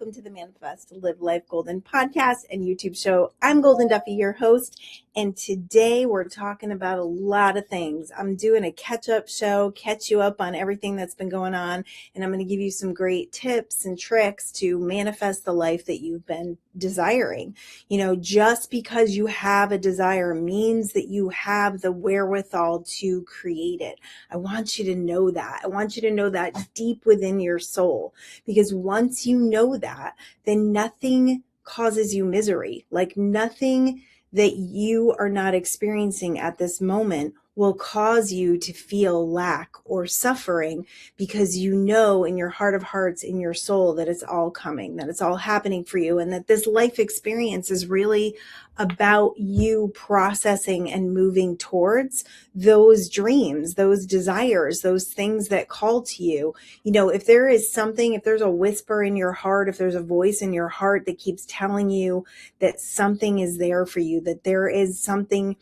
welcome to the Manifest Live Life Golden podcast and YouTube show. I'm Golden Duffy, your host, and today we're talking about a lot of things. I'm doing a catch-up show, catch you up on everything that's been going on, and I'm going to give you some great tips and tricks to manifest the life that you've been desiring. You know, just because you have a desire means that you have the wherewithal to create it. I want you to know that. I want you to know that deep within your soul, because once you know that, then nothing causes you misery. Like nothing that you are not experiencing at this moment will cause you to feel lack or suffering, because you know in your heart of hearts, in your soul, that it's all coming, that it's all happening for you, and that this life experience is really about you processing and moving towards those dreams, those desires, those things that call to you. You know, if there is something, if there's a whisper in your heart, if there's a voice in your heart that keeps telling you that something is there for you, that there is something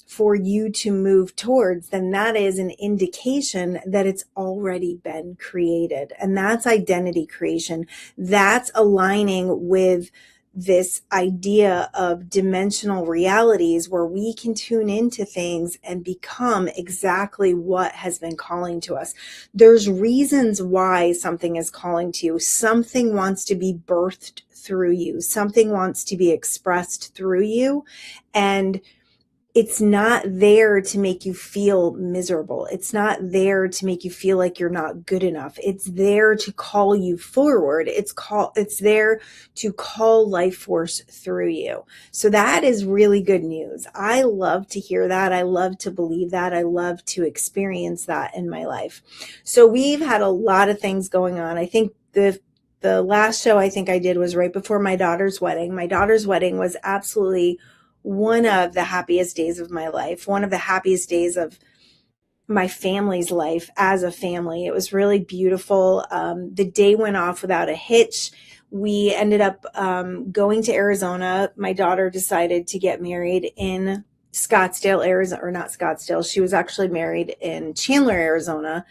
for you to move towards, then that is an indication that it's already been created. And that's identity creation. That's aligning with this idea of dimensional realities where we can tune into things and become exactly what has been calling to us. There's reasons why something is calling to you. Something wants to be birthed through you. Something wants to be expressed through you. And it's not there to make you feel miserable. It's not there to make you feel like you're not good enough. It's there to call you forward. It's there to call life force through you. So that is really good news. I love to hear that. I love to believe that. I love to experience that in my life. So we've had a lot of things going on. I think the last show I think I did was right before my daughter's wedding. My daughter's wedding was absolutely one of the happiest days of my life, one of the happiest days of my family's life as a family. It was really beautiful. The day went off without a hitch. We ended up going to Arizona. My daughter decided to get married in Scottsdale, Arizona, or not Scottsdale. She was actually married in Chandler, Arizona.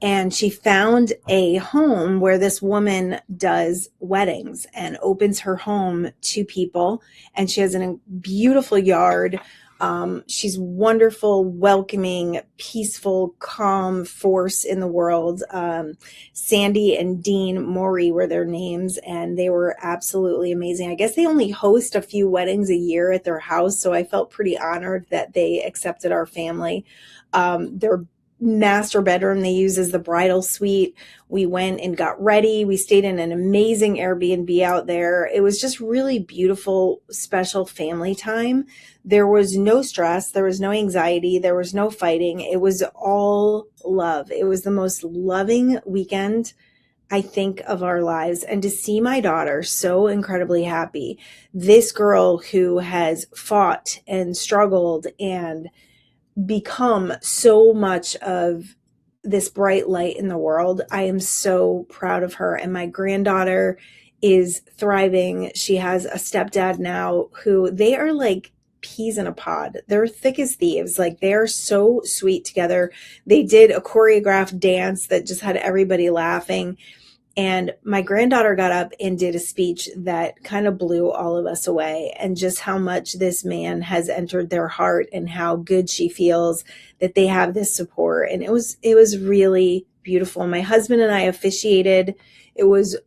And she found a home where this woman does weddings and opens her home to people. And she has a beautiful yard. She's wonderful, welcoming, peaceful, calm force in the world. Sandy and Dean Morey were their names, and they were absolutely amazing. I guess they only host a few weddings a year at their house, so I felt pretty honored that they accepted our family. Their master bedroom they use as the bridal suite. We went and got ready. We stayed in an amazing Airbnb out there. It was just really beautiful, special family time. There was no stress. There was no anxiety. There was no fighting. It was all love. It was the most loving weekend, I think, of our lives. And to see my daughter so incredibly happy, this girl who has fought and struggled and become so much of this bright light in the world. I am so proud of her. And my granddaughter is thriving. She has a stepdad now who, they are like peas in a pod. They're thick as thieves. Like, they're so sweet together. They did a choreographed dance that just had everybody laughing. And my granddaughter got up and did a speech that kind of blew all of us away, and just how much this man has entered their heart and how good she feels that they have this support. And it was really beautiful. My husband and I officiated. It was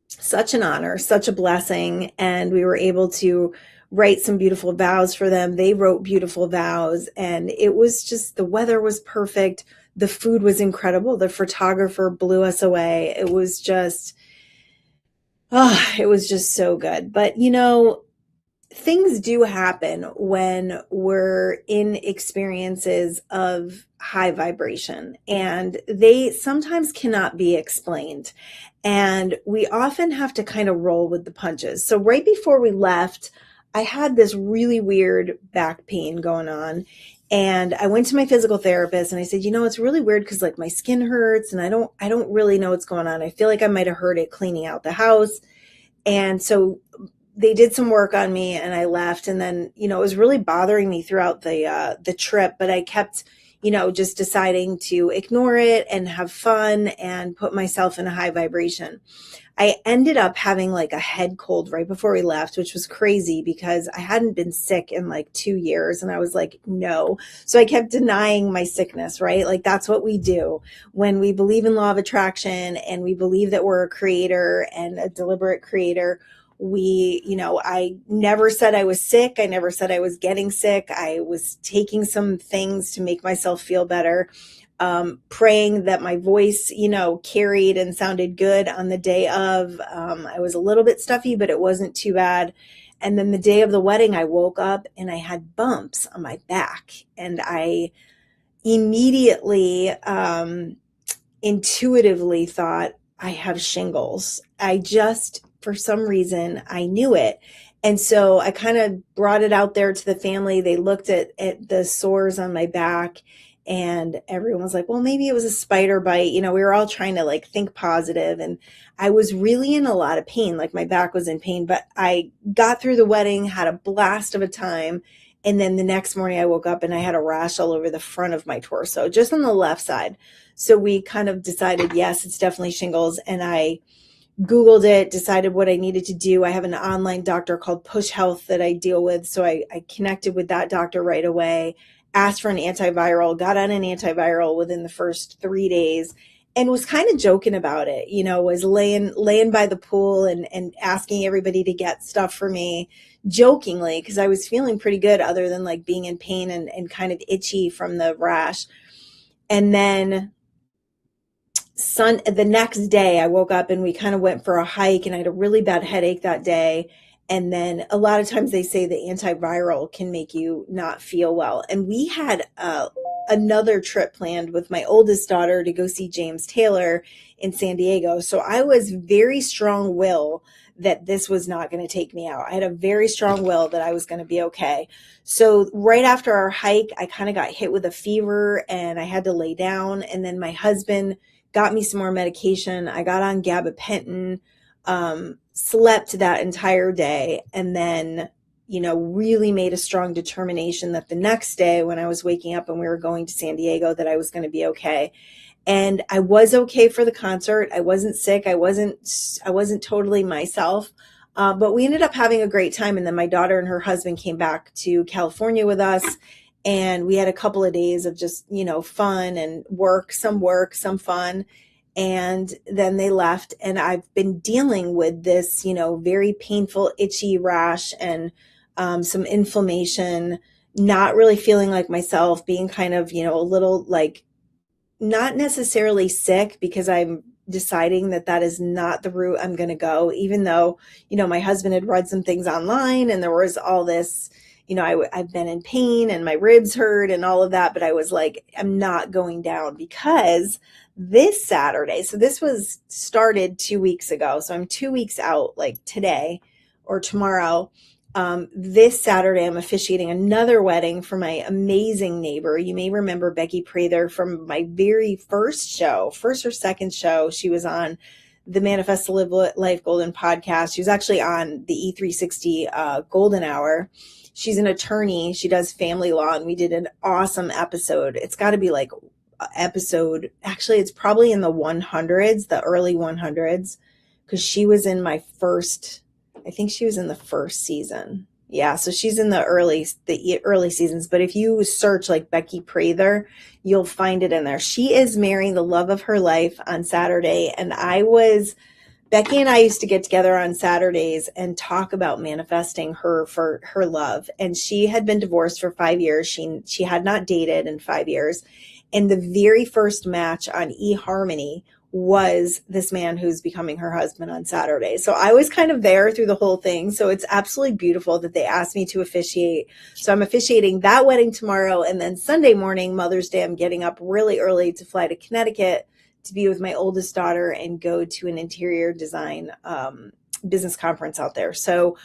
such an honor, such a blessing. And we were able to write some beautiful vows for them. They wrote beautiful vows, and it was just, the weather was perfect. The food was incredible. The photographer blew us away. It was just so good. But, you know, things do happen when we're in experiences of high vibration, and they sometimes cannot be explained. And we often have to kind of roll with the punches. So right before we left, I had this really weird back pain going on. And I went to my physical therapist and I said, you know, it's really weird because like my skin hurts and I don't really know what's going on. I feel like I might have hurt it cleaning out the house. And so they did some work on me and I left. And then, you know, it was really bothering me throughout the trip, but I kept, just deciding to ignore it and have fun and put myself in a high vibration. I ended up having like a head cold right before we left, which was crazy because I hadn't been sick in like 2 years. And I was like, no. So I kept denying my sickness, right? Like that's what we do when we believe in law of attraction and we believe that we're a creator and a deliberate creator. I never said I was sick. I never said I was getting sick. I was taking some things to make myself feel better. Praying that my voice, carried and sounded good on the day of. I was a little bit stuffy, but it wasn't too bad. And then the day of the wedding, I woke up and I had bumps on my back. And I immediately, intuitively thought, I have shingles. For some reason, I knew it. And so I kind of brought it out there to the family. They looked at the sores on my back and everyone was like, well, maybe it was a spider bite. We were all trying to like think positive. And I was really in a lot of pain. Like my back was in pain, but I got through the wedding, had a blast of a time. And then the next morning I woke up and I had a rash all over the front of my torso, just on the left side. So we kind of decided, yes, it's definitely shingles. And I Googled it, decided what I needed to do. I have an online doctor called Push Health that I deal with. So I connected with that doctor right away, asked for an antiviral, got on an antiviral within the first 3 days, and was kind of joking about it, was laying by the pool and asking everybody to get stuff for me jokingly, because I was feeling pretty good other than like being in pain and kind of itchy from the rash. And then the next day I woke up and we kind of went for a hike and I had a really bad headache that day. And then a lot of times they say the antiviral can make you not feel well. And we had another trip planned with my oldest daughter to go see James Taylor in San Diego. So I was very strong will that this was not going to take me out. I had a very strong will that I was going to be okay. So right after our hike, I kind of got hit with a fever and I had to lay down. And then my husband got me some more medication. I got on gabapentin, slept that entire day, and then, really made a strong determination that the next day when I was waking up and we were going to San Diego, that I was going to be okay. And I was okay for the concert. I wasn't sick. I wasn't totally myself. But we ended up having a great time. And then my daughter and her husband came back to California with us. And we had a couple of days of just, fun and work, some fun. And then they left. And I've been dealing with this, very painful, itchy rash and some inflammation, not really feeling like myself, being kind of, a little like not necessarily sick, because I'm deciding that is not the route I'm going to go, even though, my husband had read some things online and there was all this, I've been in pain and my ribs hurt and all of that, but I was like, I'm not going down, because this Saturday, so this was started 2 weeks ago. So I'm 2 weeks out, like today or tomorrow. This Saturday, I'm officiating another wedding for my amazing neighbor. You may remember Becky Prather from my very first or second show. She was on the Manifestor Live Life Golden podcast. She was actually on the E360 Golden Hour. She's an attorney. She does family law, and we did an awesome episode. It's got to be like actually, it's probably in the 100s, the early 100s, because she was in I think she was in the first season. Yeah, so she's in the early seasons. But if you search like Becky Prather, you'll find it in there. She is marrying the love of her life on Saturday. And Becky and I used to get together on Saturdays and talk about manifesting her for her love. And she had been divorced for 5 years. She had not dated in 5 years. And the very first match on eHarmony was this man who's becoming her husband on Saturday. So I was kind of there through the whole thing. So it's absolutely beautiful that they asked me to officiate. So I'm officiating that wedding tomorrow. And then Sunday morning, Mother's Day, I'm getting up really early to fly to Connecticut to be with my oldest daughter and go to an interior design business conference out there. So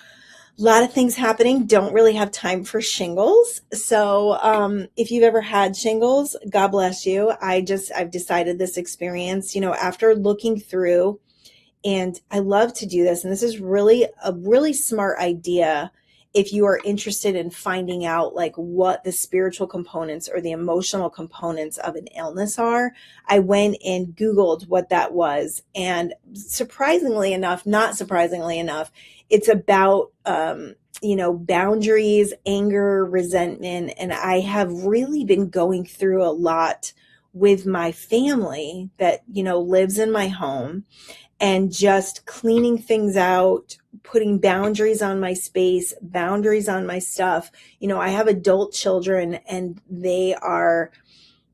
a lot of things happening. Don't really have time for shingles. So if you've ever had shingles, God bless you. I've decided this experience, after looking through, and I love to do this. And this is really a really smart idea. if you are interested in finding out like what the spiritual components or the emotional components of an illness are, I went and Googled what that was. And surprisingly enough, not surprisingly enough, it's about, boundaries, anger, resentment. And I have really been going through a lot with my family that, lives in my home, and just cleaning things out, putting boundaries on my space, boundaries on my stuff. I have adult children, and they are,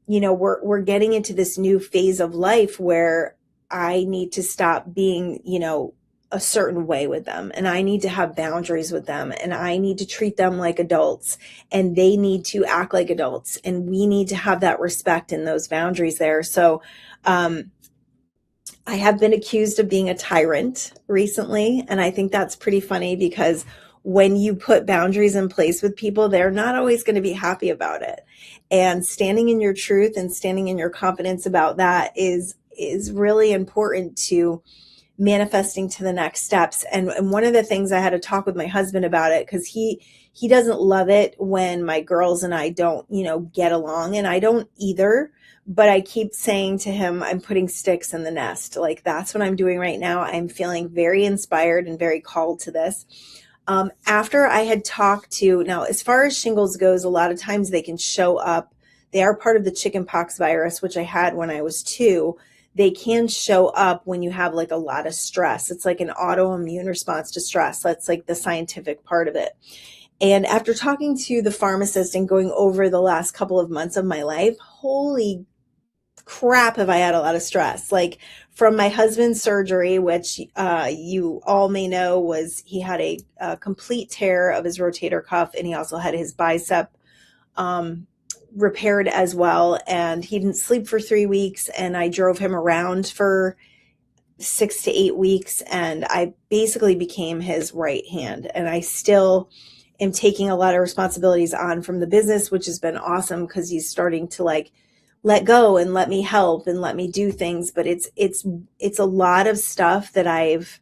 we're getting into this new phase of life where I need to stop being, a certain way with them, and I need to have boundaries with them, and I need to treat them like adults, and they need to act like adults, and we need to have that respect and those boundaries there. So, I have been accused of being a tyrant recently, and I think that's pretty funny because when you put boundaries in place with people, they're not always going to be happy about it. And standing in your truth and standing in your confidence about that is really important to manifesting to the next steps. And one of the things, I had to talk with my husband about it, because he doesn't love it when my girls and I don't, get along, and I don't either. But I keep saying to him, I'm putting sticks in the nest. Like, that's what I'm doing right now. I'm feeling very inspired and very called to this. After I had talked to, now, as far as shingles goes, a lot of times they can show up. They are part of the chickenpox virus, which I had when I was 2. They can show up when you have like a lot of stress. It's like an autoimmune response to stress. That's like the scientific part of it. And after talking to the pharmacist and going over the last couple of months of my life, holy crap, have I had a lot of stress. Like, from my husband's surgery, which you all may know, was he had a complete tear of his rotator cuff, and he also had his bicep repaired as well. And he didn't sleep for 3 weeks, and I drove him around for 6 to 8 weeks, and I basically became his right hand. And I still am taking a lot of responsibilities on from the business, which has been awesome, because he's starting to like let go and let me help and let me do things. But it's a lot of stuff that I've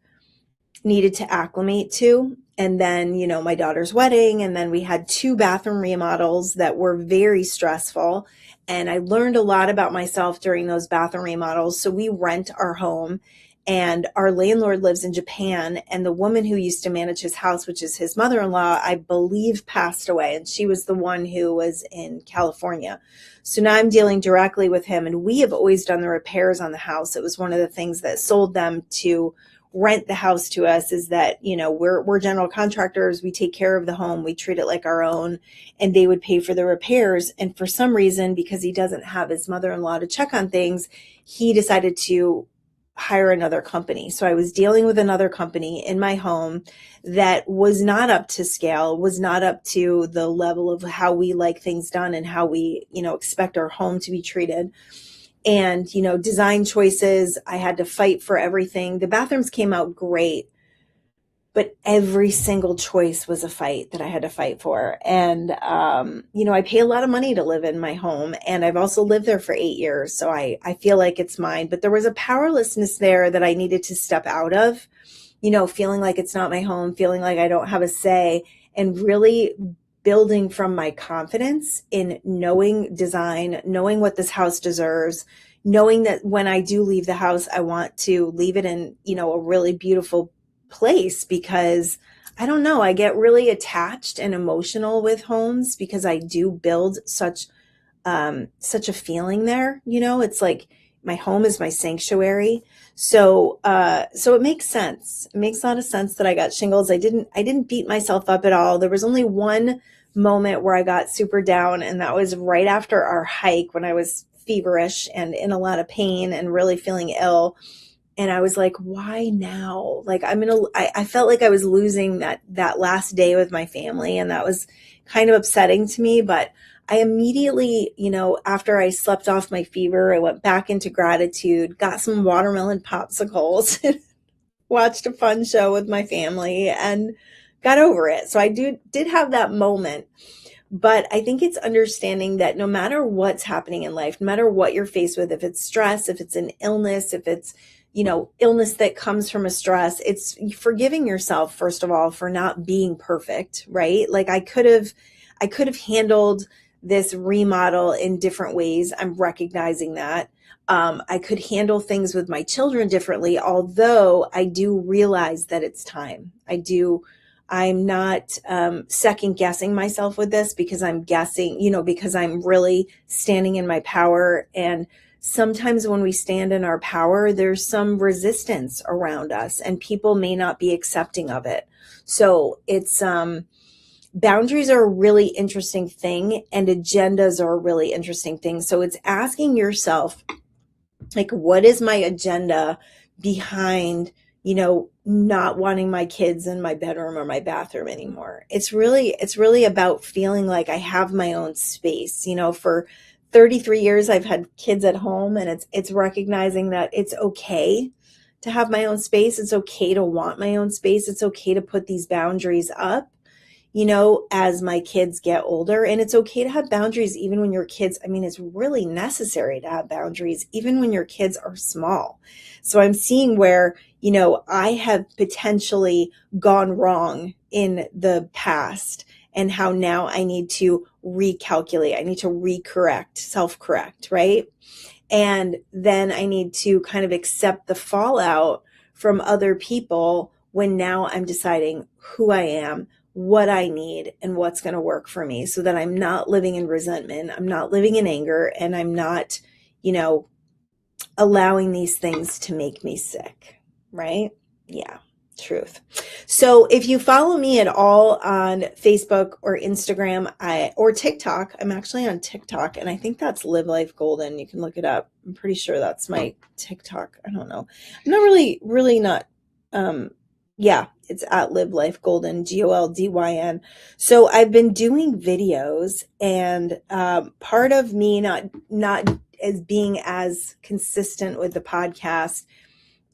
needed to acclimate to. And then, my daughter's wedding, and then we had 2 bathroom remodels that were very stressful. And I learned a lot about myself during those bathroom remodels. So we rent our home, and our landlord lives in Japan. And the woman who used to manage his house, which is his mother-in-law, I believe passed away. And she was the one who was in California. So now I'm dealing directly with him. And we have always done the repairs on the house. It was one of the things that sold them to rent the house to us, is that, we're general contractors. We take care of the home. We treat it like our own, and they would pay for the repairs. And for some reason, because he doesn't have his mother-in-law to check on things, he decided to hire another company. So I was dealing with another company in my home that was not up to scale, was not up to the level of how we like things done and how we, expect our home to be treated. And, design choices, I had to fight for everything. The bathrooms came out great, but every single choice was a fight that I had to fight for. And, I pay a lot of money to live in my home, and I've also lived there for 8 years. So I feel like it's mine, but there was a powerlessness there that I needed to step out of, feeling like it's not my home, feeling like I don't have a say, and really building from my confidence in knowing design, knowing what this house deserves, knowing that when I do leave the house, I want to leave it in, a really beautiful place, because I don't know, I get really attached and emotional with homes because I do build such a feeling there. It's like my home is my sanctuary. So it makes sense. It makes a lot of sense that I got shingles. I didn't beat myself up at all. There was only one moment where I got super down, and that was right after our hike, when I was feverish and in a lot of pain and really feeling ill. And I was like, why now? Like, I felt like I was losing that last day with my family, and that was kind of upsetting to me. But I immediately, after I slept off my fever, I went back into gratitude, got some watermelon popsicles, watched a fun show with my family, and got over it. So I did have that moment. But I think it's understanding that no matter what's happening in life, no matter what you're faced with, if it's stress, if it's an illness, if it's illness that comes from a stress. It's forgiving yourself, first of all, for not being perfect, right? Like I could have handled this remodel in different ways. I'm recognizing that. I could handle things with my children differently, although I do realize that it's time. I'm not second guessing myself with this, because I'm guessing, because I'm really standing in my power. And sometimes when we stand in our power, there's some resistance around us and people may not be accepting of it. So it's, boundaries are a really interesting thing, and agendas are a really interesting thing. So it's asking yourself, like, what is my agenda behind, not wanting my kids in my bedroom or my bathroom anymore? It's really about feeling like I have my own space. For 33 years, I've had kids at home, and it's recognizing that it's okay to have my own space. It's okay to want my own space. It's okay to put these boundaries up, as my kids get older. And it's okay to have boundaries even when your kids, it's really necessary to have boundaries even when your kids are small. So I'm seeing where, I have potentially gone wrong in the past, and how now I need to recalculate. I need to self-correct, right? And then I need to kind of accept the fallout from other people when now I'm deciding who I am, what I need, and what's going to work for me, so that I'm not living in resentment. I'm not living in anger, and I'm not, allowing these things to make me sick, right? Yeah, truth. So if you follow me at all on Facebook or Instagram, or TikTok, I'm actually on TikTok, and I think that's Live Life Golden. You can look it up. I'm pretty sure that's my TikTok. I don't know. I'm not really not. Yeah, it's at Live Life Golden, GOLDYN. So I've been doing videos, and part of me not as being as consistent with the podcast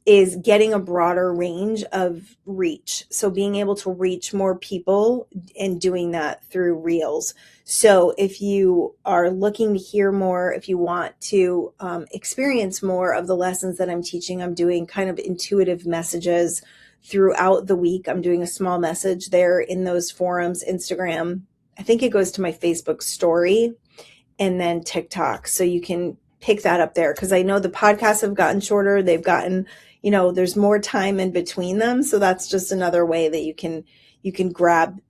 is getting a broader range of reach. So being able to reach more people and doing that through Reels. So if you are looking to hear more, if you want to experience more of the lessons that I'm teaching, I'm doing kind of intuitive messages throughout the week. I'm doing a small message there in those forums, Instagram. I think it goes to my Facebook story, and then TikTok. So you can pick that up there, because I know the podcasts have gotten shorter. They've gotten, there's more time in between them. So that's just another way that you can grab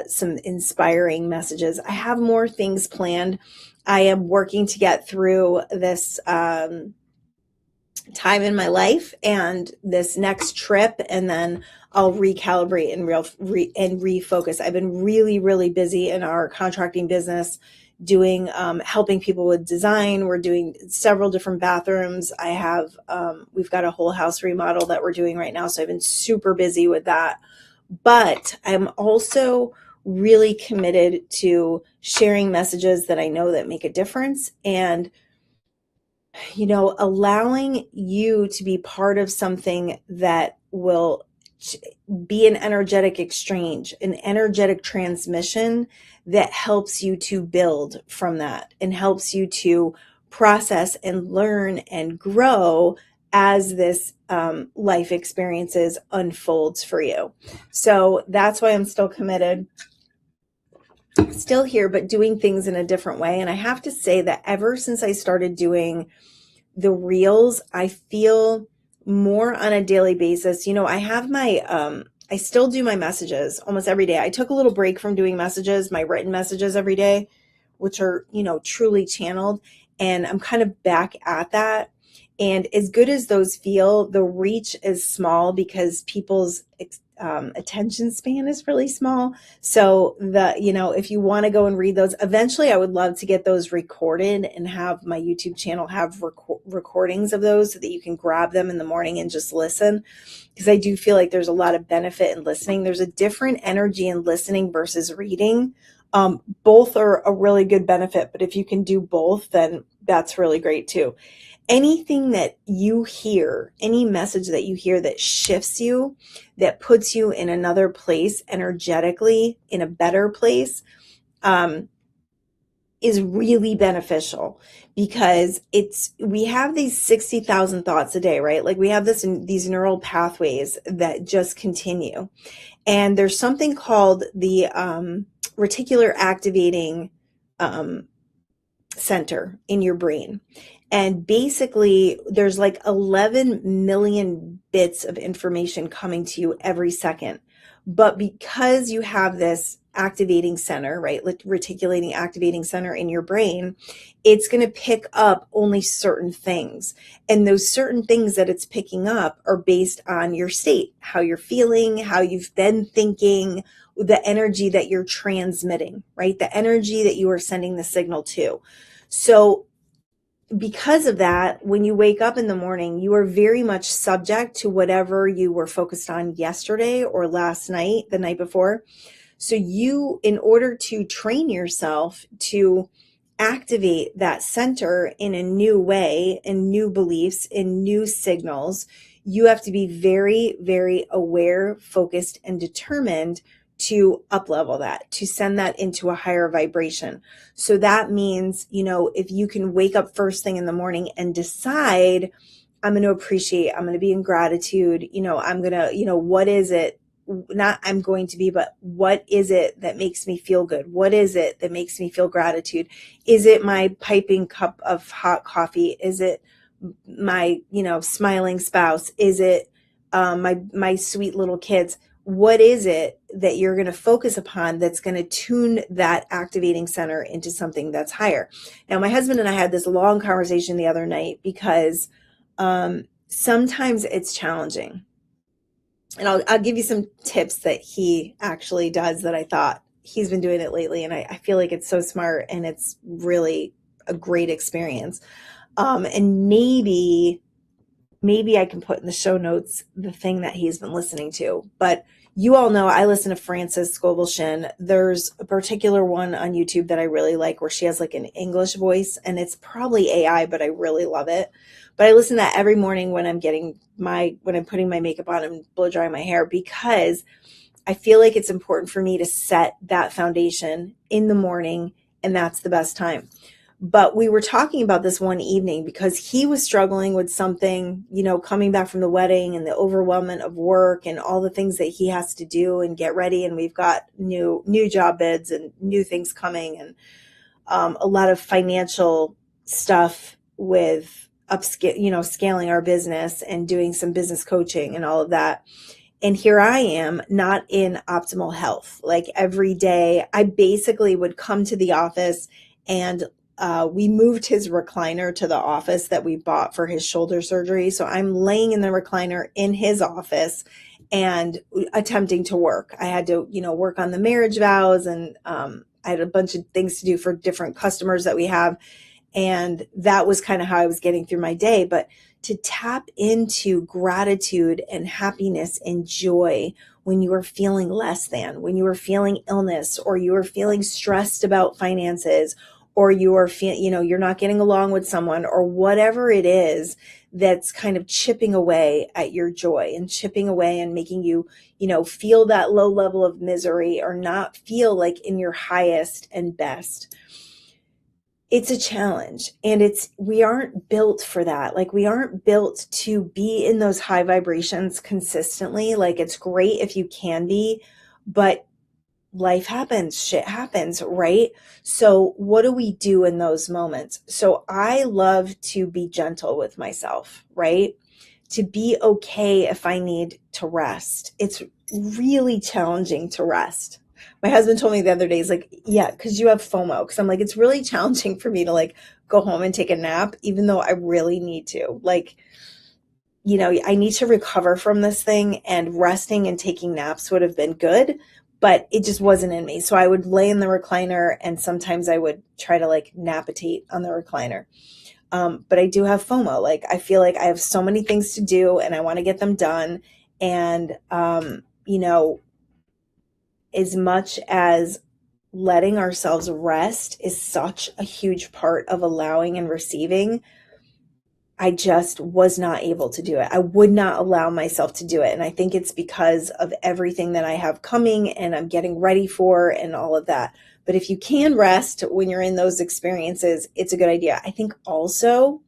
some inspiring messages. I have more things planned. I am working to get through this time in my life and this next trip, and then I'll recalibrate and refocus. I've been really, really busy in our contracting business, doing helping people with design. We're doing several different bathrooms. We've got a whole house remodel that we're doing right now, so I've been super busy with that. But I'm also really committed to sharing messages that I know that make a difference, and allowing you to be part of something that will be an energetic exchange, an energetic transmission that helps you to build from that and helps you to process and learn and grow as this life experiences unfolds for you. So that's why I'm still committed, still here, but doing things in a different way. And I have to say that ever since I started doing the Reels, I feel more on a daily basis. I have I still do my messages almost every day. I took a little break from doing messages, my written messages every day, which are, truly channeled. And I'm kind of back at that. And as good as those feel, the reach is small because people's attention span is really small. So if you want to go and read those, eventually I would love to get those recorded and have my YouTube channel have recordings of those so that you can grab them in the morning and just listen. Because I do feel like there's a lot of benefit in listening. There's a different energy in listening versus reading. Both are a really good benefit, but if you can do both, then that's really great too. Anything that you hear, any message that you hear that shifts you, that puts you in another place energetically, in a better place, is really beneficial because we have these 60,000 thoughts a day, right? Like we have these neural pathways that just continue. And there's something called the reticular activating um, center in your brain. And basically, there's like 11 million bits of information coming to you every second. But because you have this activating center, right, reticulating activating center in your brain, it's going to pick up only certain things. And those certain things that it's picking up are based on your state, how you're feeling, how you've been thinking, the energy that you're transmitting, right? The energy that you are sending the signal to. So because of that, when you wake up in the morning, you are very much subject to whatever you were focused on yesterday or last night, the night before. So you, in order to train yourself to activate that center in a new way, in new beliefs, in new signals, you have to be very, very aware, focused, and determined to up level that, to send that into a higher vibration. So that means, if you can wake up first thing in the morning and decide, I'm going to appreciate, I'm going to be in gratitude, I'm going to, what is it? Not I'm going to be, but what is it that makes me feel good? What is it that makes me feel gratitude? Is it my piping cup of hot coffee? Is it my, smiling spouse? Is it my sweet little kids? What is it that you're going to focus upon that's going to tune that activating center into something that's higher? Now, my husband and I had this long conversation the other night because sometimes it's challenging. And I'll give you some tips that he actually does that I thought he's been doing it lately. And I feel like it's so smart and it's really a great experience. And maybe I can put in the show notes the thing that he's been listening to. But you all know I listen to Frances Scovel-Shinn. There's a particular one on YouTube that I really like where she has like an English voice, and it's probably AI, but I really love it. But I listen to that every morning when I'm putting my makeup on and blow drying my hair, because I feel like it's important for me to set that foundation in the morning, and that's the best time. But we were talking about this one evening because he was struggling with something, coming back from the wedding and the overwhelmment of work and all the things that he has to do and get ready. And we've got new job bids and new things coming, and a lot of financial stuff with scaling our business and doing some business coaching and all of that. And here I am, not in optimal health. Like every day, I basically would come to the office, and we moved his recliner to the office that we bought for his shoulder surgery. So I'm laying in the recliner in his office and attempting to work. I had to, work on the marriage vows, and I had a bunch of things to do for different customers that we have. And that was kind of how I was getting through my day. But to tap into gratitude and happiness and joy when you are feeling less than, when you are feeling illness, or you are feeling stressed about finances, or you are you're not getting along with someone, or whatever it is that's kind of chipping away at your joy and chipping away and making you, feel that low level of misery or not feel like in your highest and best. It's a challenge, and we aren't built for that. Like we aren't built to be in those high vibrations consistently. Like it's great if you can be, but life happens, shit happens, right? So what do we do in those moments? So I love to be gentle with myself, right? To be okay if I need to rest. It's really challenging to rest. My husband told me the other day, he's like, yeah, because you have FOMO. Because I'm like, it's really challenging for me to like go home and take a nap, even though I really need to. Like, I need to recover from this thing, and resting and taking naps would have been good, but it just wasn't in me. So I would lay in the recliner, and sometimes I would try to like napitate on the recliner. But I do have FOMO. Like I feel like I have so many things to do and I want to get them done. And, as much as letting ourselves rest is such a huge part of allowing and receiving, I just was not able to do it. I would not allow myself to do it. And I think it's because of everything that I have coming and I'm getting ready for and all of that. But if you can rest when you're in those experiences, it's a good idea. I think also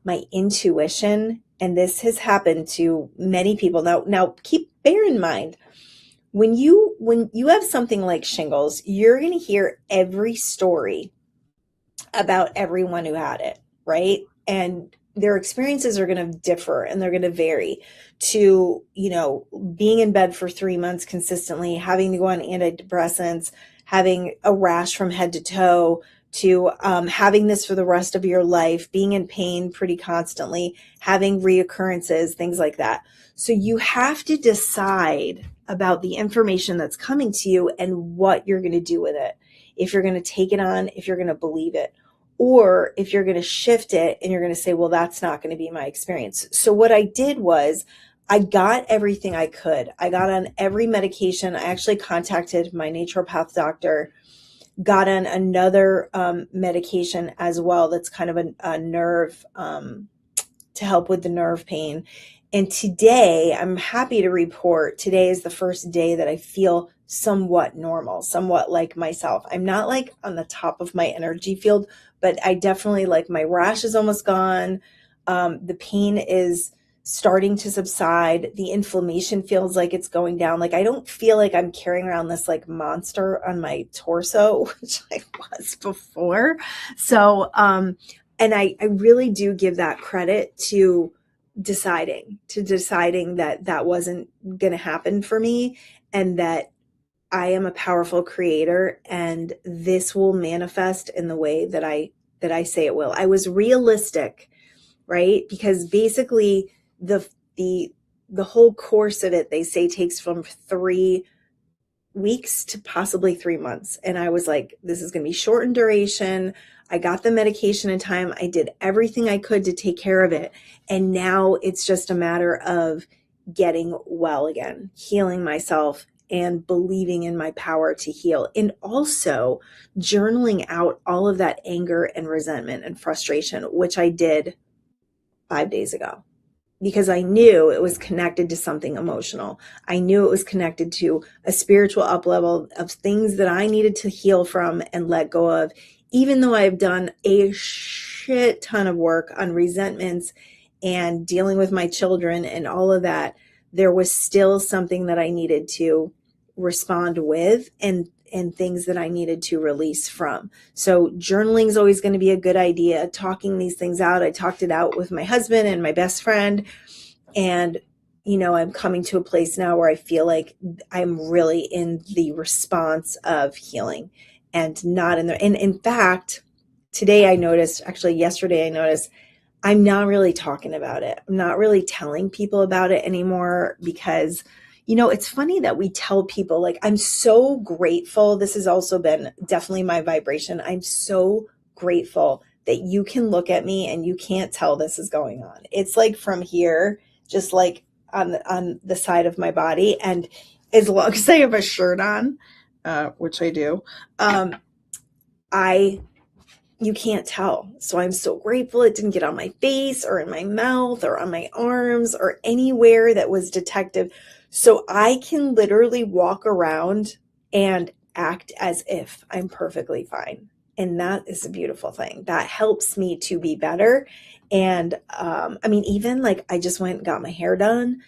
my intuition, and this has happened to many people. Now bear in mind, when you have something like shingles, you're going to hear every story about everyone who had it, right? And their experiences are going to differ and they're going to vary to, being in bed for 3 months consistently, having to go on antidepressants, having a rash from head to toe, to having this for the rest of your life, being in pain pretty constantly, having reoccurrences, things like that. So you have to decide about the information that's coming to you and what you're going to do with it. If you're going to take it on, if you're going to believe it, or if you're going to shift it and you're going to say, well, that's not going to be my experience. So what I did was I got everything I could. I got on every medication. I actually contacted my naturopath doctor, got on another medication as well that's kind of a nerve to help with the nerve pain. And today, I'm happy to report, today is the first day that I feel somewhat normal, somewhat like myself. I'm not like on the top of my energy field, but I definitely, like, my rash is almost gone. The pain is starting to subside. The inflammation feels like it's going down. Like, I don't feel like I'm carrying around this like monster on my torso, which I was before. So, and I really do give that credit to deciding that that wasn't going to happen for me, and that I am a powerful creator and this will manifest in the way that I say it will. I was realistic, right? Because basically the whole course of it, they say, takes from 3 weeks to possibly 3 months. And I was like, this is going to be short in duration. I got the medication in time. I did everything I could to take care of it. And now it's just a matter of getting well again, healing myself and believing in my power to heal. And also journaling out all of that anger and resentment and frustration, which I did 5 days ago, because I knew it was connected to something emotional. I knew it was connected to a spiritual up level of things that I needed to heal from and let go of. Even though I've done a shit ton of work on resentments and dealing with my children and all of that, there was still something that I needed to respond with, and things that I needed to release from. So journaling is always going to be a good idea. Talking these things out. I talked it out with my husband and my best friend. And, I'm coming to a place now where I feel like I'm really in the response of healing and not in the, and in fact, yesterday I noticed I'm not really talking about it. I'm not really telling people about it anymore because, it's funny that we tell people, like, I'm so grateful. This has also been definitely my vibration. I'm so grateful that you can look at me and you can't tell this is going on. It's like from here, just like on the side of my body. And as long as I have a shirt on, which I do, you can't tell. So I'm so grateful it didn't get on my face or in my mouth or on my arms or anywhere that was detective. So I can literally walk around and act as if I'm perfectly fine. And that is a beautiful thing. That helps me to be better. And even like I just went and got my hair done,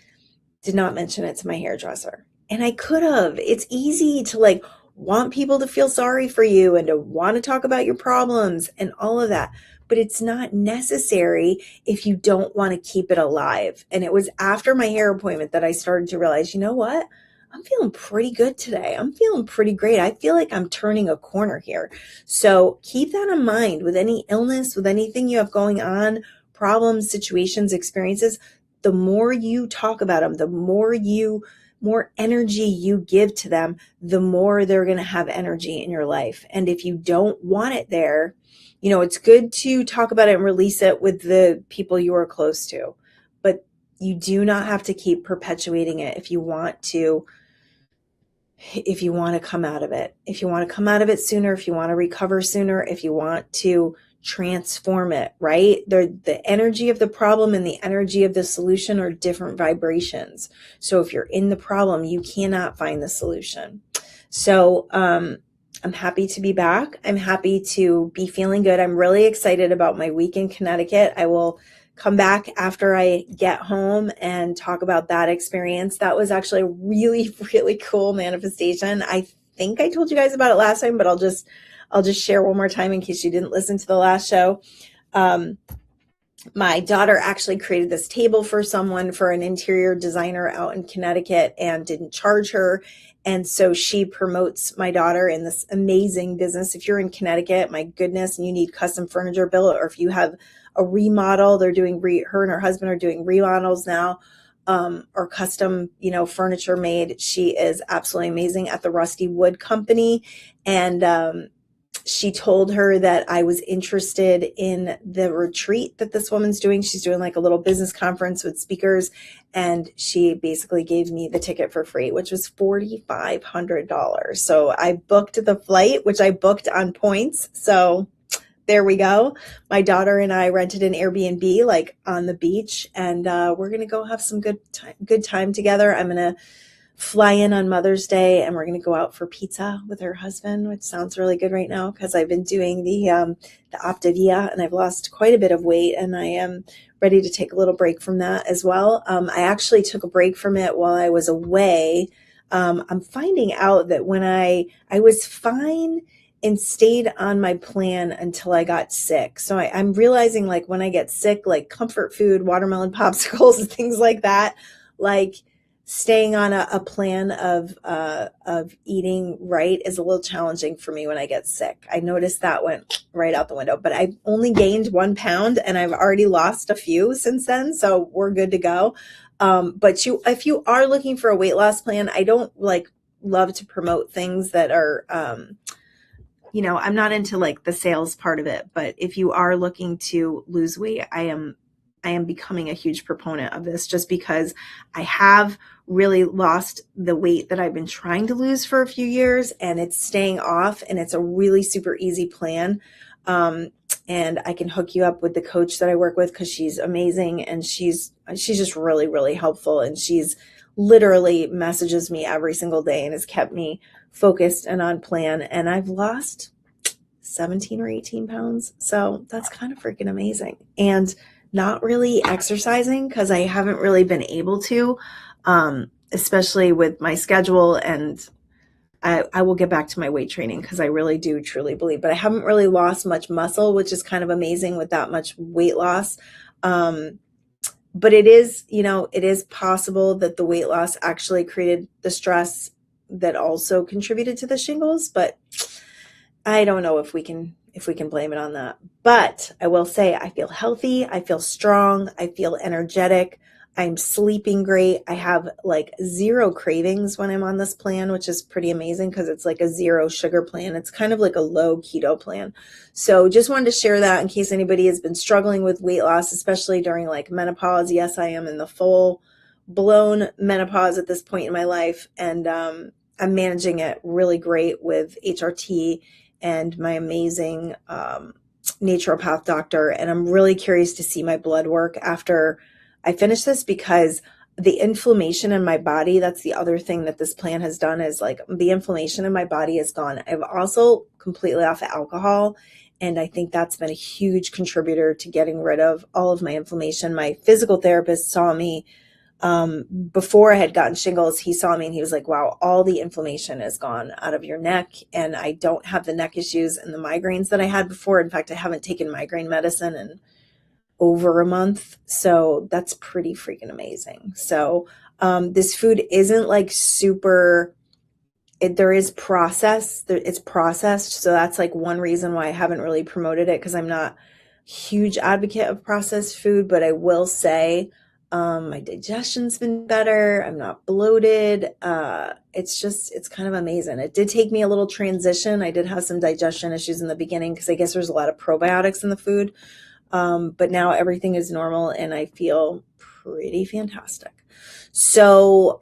did not mention it to my hairdresser. And I could have. It's easy to like want people to feel sorry for you and to want to talk about your problems and all of that. But it's not necessary if you don't want to keep it alive. And it was after my hair appointment that I started to realize, you know what? I'm feeling pretty good today. I'm feeling pretty great. I feel like I'm turning a corner here. So keep that in mind with any illness, with anything you have going on, problems, situations, experiences. The more you talk about them, the more energy you give to them, the more they're going to have energy in your life. And if you don't want it there, it's good to talk about it and release it with the people you are close to. But you do not have to keep perpetuating it if you want to come out of it. If you want to come out of it sooner, if you want to recover sooner, if you want to transform it, right? The energy of the problem and the energy of the solution are different vibrations. So if you're in the problem, you cannot find the solution. So I'm happy to be back. I'm happy to be feeling good. I'm really excited about my week in Connecticut. I will come back after I get home and talk about that experience. That was actually a really, really cool manifestation. I think I told you guys about it last time, but I'll just share one more time in case you didn't listen to the last show. My daughter actually created this table for someone, for an interior designer out in Connecticut, and didn't charge her. And so she promotes my daughter in this amazing business. If you're in Connecticut, my goodness, and you need custom furniture built, or if you have a remodel, they're doing, her and her husband are doing remodels now, or custom, furniture made. She is absolutely amazing at the Rusty Wood Company. And, she told her that I was interested in the retreat that this woman's doing. She's doing like a little business conference with speakers, and she basically gave me the ticket for free, which was $4,500. So I booked the flight, which I booked on points. So there we go. My daughter and I rented an Airbnb like on the beach, and we're going to go have some good time together. I'm going to fly in on Mother's Day, and we're going to go out for pizza with her husband, which sounds really good right now because I've been doing the Optavia, and I've lost quite a bit of weight, and I am ready to take a little break from that as well. I actually took a break from it while I was away. I'm finding out that when I was fine and stayed on my plan until I got sick. So I'm realizing, like, when I get sick, like comfort food, watermelon popsicles, things like that, like staying on a plan of eating right is a little challenging for me when I get sick. I noticed that went right out the window, but I've only gained 1 pound and I've already lost a few since then. So we're good to go. But if you are looking for a weight loss plan, I don't love to promote things that are, I'm not into like the sales part of it, but if you are looking to lose weight, I am becoming a huge proponent of this, just because I have really lost the weight that I've been trying to lose for a few years, and it's staying off, and it's a really super easy plan. And I can hook you up with the coach that I work with, because she's amazing, and she's just really, really helpful. And she's literally messages me every single day and has kept me focused and on plan. And I've lost 17 or 18 pounds. So that's kind of freaking amazing. And not really exercising, because I haven't really been able to, especially with my schedule. And I will get back to my weight training, because I really do truly believe, but I haven't really lost much muscle, which is kind of amazing with that much weight loss. But it is possible that the weight loss actually created the stress that also contributed to the shingles, but I don't know if we can blame it on that. But I will say, I feel healthy. I feel strong. I feel energetic. I'm sleeping great. I have like 0 cravings when I'm on this plan, which is pretty amazing, because it's like a 0 sugar plan. It's kind of like a low keto plan. So just wanted to share that in case anybody has been struggling with weight loss, especially during like menopause. Yes, I am in the full blown menopause at this point in my life. And I'm managing it really great with HRT and my amazing naturopath doctor. And I'm really curious to see my blood work after I finish this, because the inflammation in my body, that's the other thing that this plan has done, is like the inflammation in my body is gone. I've also completely off alcohol, and I think that's been a huge contributor to getting rid of all of my inflammation. My physical therapist saw me before I had gotten shingles. He saw me and he was like, wow, all the inflammation is gone out of your neck. And I don't have the neck issues and the migraines that I had before. In fact, I haven't taken migraine medicine in over a month. So that's pretty freaking amazing. So this food isn't like super, there is process, it's processed. So that's like one reason why I haven't really promoted it, because I'm not a huge advocate of processed food. But I will say, my digestion's been better. I'm not bloated. It's kind of amazing. It did take me a little transition. I did have some digestion issues in the beginning, because I guess there's a lot of probiotics in the food. But now everything is normal and I feel pretty fantastic. So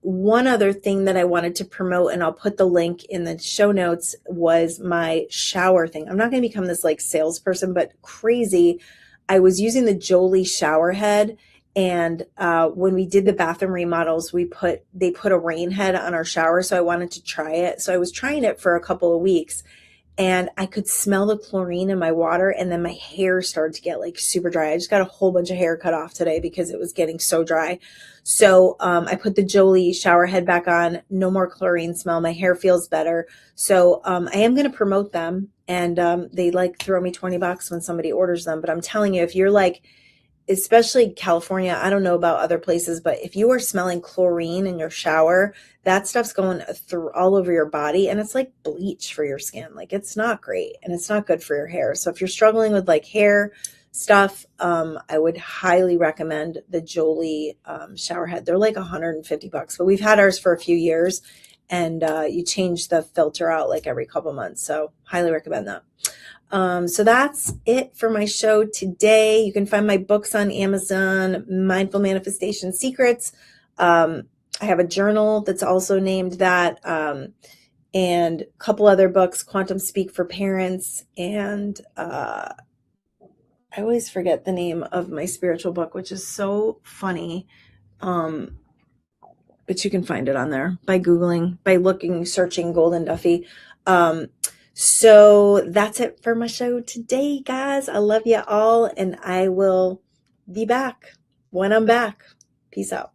one other thing that I wanted to promote, and I'll put the link in the show notes, was my shower thing. I'm not going to become this like salesperson, but crazy. I was using the Jolie shower head, and when we did the bathroom remodels, they put a rain head on our shower, so I wanted to try it. So I was trying it for a couple of weeks, and I could smell the chlorine in my water, and then my hair started to get like super dry. I just got a whole bunch of hair cut off today because it was getting so dry. So I put the Jolie shower head back on. No more chlorine smell. My hair feels better. So I am going to promote them, and they like throw me $20 when somebody orders them. But I'm telling you, if you're like, especially California, I don't know about other places, but if you are smelling chlorine in your shower, that stuff's going through all over your body, and it's like bleach for your skin. Like, it's not great, and it's not good for your hair. So if you're struggling with like hair stuff, I would highly recommend the Jolie shower head. They're like $150, but we've had ours for a few years, and you change the filter out like every couple months. So highly recommend that. So that's it for my show today. You can find my books on Amazon, Mindful Manifestation Secrets. I have a journal that's also named that, and a couple other books, Quantum Speak for Parents, and I always forget the name of my spiritual book, which is so funny. But you can find it on there by Googling, by searching Golden Duffy. So that's it for my show today, guys. I love you all, and I will be back when I'm back. Peace out.